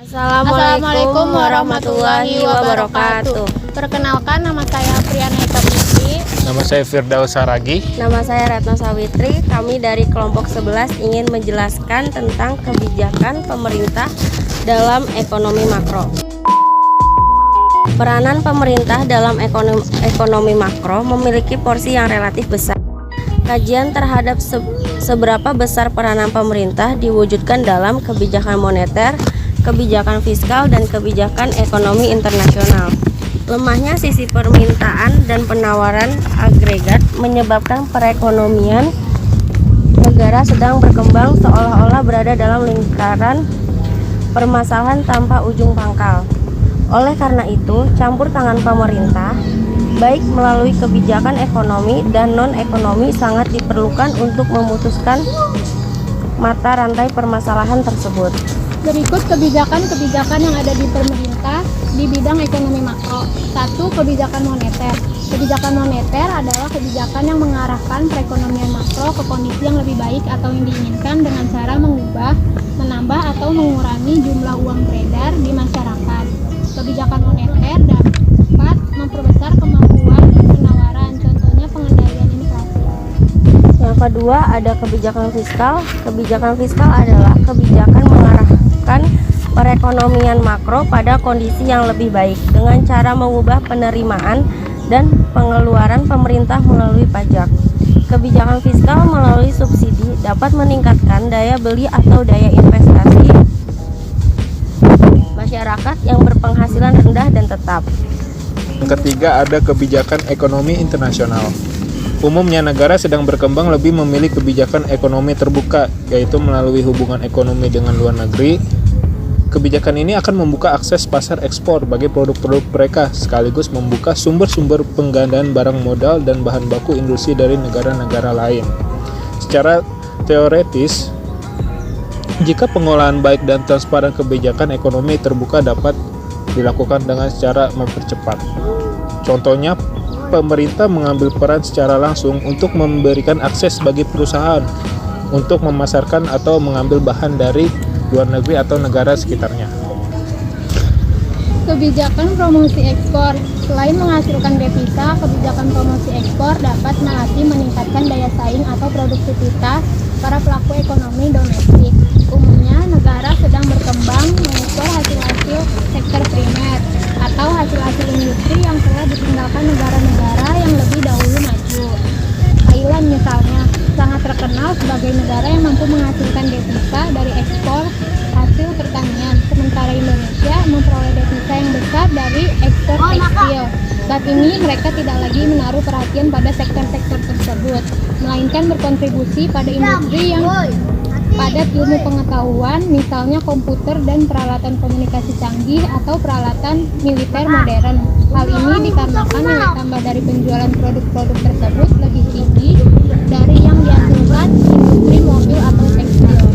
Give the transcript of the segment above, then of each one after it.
Assalamualaikum warahmatullahi wabarakatuh. Perkenalkan, nama saya Priyana Eka Putri. Nama saya Firdaus Saragi. Nama saya Retno Sawitri. Kami dari kelompok 11 ingin menjelaskan tentang kebijakan pemerintah dalam ekonomi makro. Peranan pemerintah dalam ekonomi makro memiliki porsi yang relatif besar. Kajian terhadap seberapa besar peranan pemerintah diwujudkan dalam kebijakan moneter, kebijakan fiskal, dan kebijakan ekonomi internasional. Lemahnya sisi permintaan dan penawaran agregat menyebabkan perekonomian negara sedang berkembang seolah-olah berada dalam lingkaran permasalahan tanpa ujung pangkal. Oleh karena itu, campur tangan pemerintah, baik melalui kebijakan ekonomi dan non-ekonomi, sangat diperlukan untuk memutuskan mata rantai permasalahan tersebut. Berikut kebijakan-kebijakan yang ada di pemerintah di bidang ekonomi makro. 1. Kebijakan moneter. Kebijakan moneter adalah kebijakan yang mengarahkan perekonomian makro ke kondisi yang lebih baik atau yang diinginkan dengan cara mengubah, menambah, atau mengurangi jumlah uang beredar di masyarakat. Kebijakan moneter dapat memperbesar kemampuan penawaran, contohnya pengendalian inflasi. Yang kedua, ada kebijakan fiskal. Kebijakan fiskal adalah kebijakan mengarahkan perekonomian makro pada kondisi yang lebih baik dengan cara mengubah penerimaan dan pengeluaran pemerintah melalui pajak. Kebijakan fiskal melalui subsidi dapat meningkatkan daya beli atau daya investasi masyarakat yang berpenghasilan rendah dan tetap. Ketiga, ada kebijakan ekonomi internasional. Umumnya negara sedang berkembang lebih memilih kebijakan ekonomi terbuka, yaitu melalui hubungan ekonomi dengan luar negeri. Kebijakan ini akan membuka akses pasar ekspor bagi produk-produk mereka, sekaligus membuka sumber-sumber penggandaan barang modal dan bahan baku industri dari negara-negara lain. Secara teoretis, jika pengolahan baik dan transparan kebijakan ekonomi terbuka dapat dilakukan dengan secara mempercepat. Contohnya, pemerintah mengambil peran secara langsung untuk memberikan akses bagi perusahaan untuk memasarkan atau mengambil bahan dari luar negeri atau negara sekitarnya. Kebijakan promosi ekspor. Selain menghasilkan devisa, kebijakan promosi ekspor dapat melatih meningkatkan daya saing atau produktivitas para pelaku ekonomi domestik. Umumnya, negara sedang berkembang mengekspor hasil-hasil sektor primer atau hasil-hasil industri yang telah ditinggalkan negara-negara yang lebih dahulu maju. Thailand misalnya sangat terkenal sebagai negara yang mampu menghasilkan devisa dari ekspor hasil pertanian, sementara Indonesia memperoleh devisa yang besar dari ekspor tekstil. Saat ini mereka tidak lagi menaruh perhatian pada sektor-sektor tersebut, melainkan berkontribusi pada industri yang padat ilmu pengetahuan, misalnya komputer dan peralatan komunikasi canggih atau peralatan militer modern. Hal ini dikarenakan nilai tambah dari penjualan produk-produk tersebut lebih tinggi dari yang dihasilkan industri mobil atau tekstil.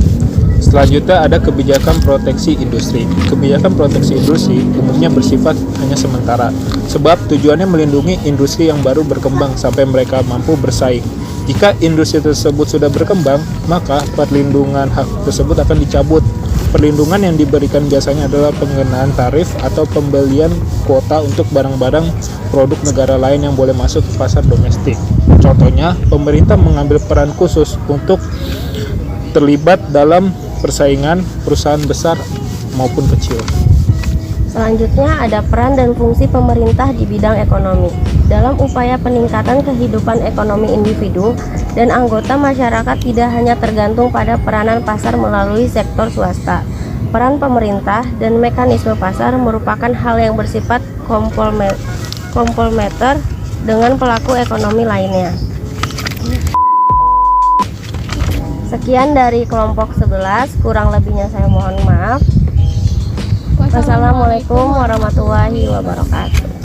Selanjutnya ada kebijakan proteksi industri. Kebijakan proteksi industri umumnya bersifat hanya sementara, sebab tujuannya melindungi industri yang baru berkembang sampai mereka mampu bersaing. Jika industri tersebut sudah berkembang, maka perlindungan hak tersebut akan dicabut. Perlindungan yang diberikan biasanya adalah pengenaan tarif atau pembelian kuota untuk barang-barang produk negara lain yang boleh masuk ke pasar domestik. Contohnya, pemerintah mengambil peran khusus untuk terlibat dalam persaingan perusahaan besar maupun kecil. Selanjutnya, ada peran dan fungsi pemerintah di bidang ekonomi. Dalam upaya peningkatan kehidupan ekonomi individu dan anggota masyarakat tidak hanya tergantung pada peranan pasar melalui sektor swasta. Peran pemerintah dan mekanisme pasar merupakan hal yang bersifat komplementer dengan pelaku ekonomi lainnya. Sekian dari kelompok 11, kurang lebihnya saya mohon maaf. Wassalamualaikum warahmatullahi wabarakatuh.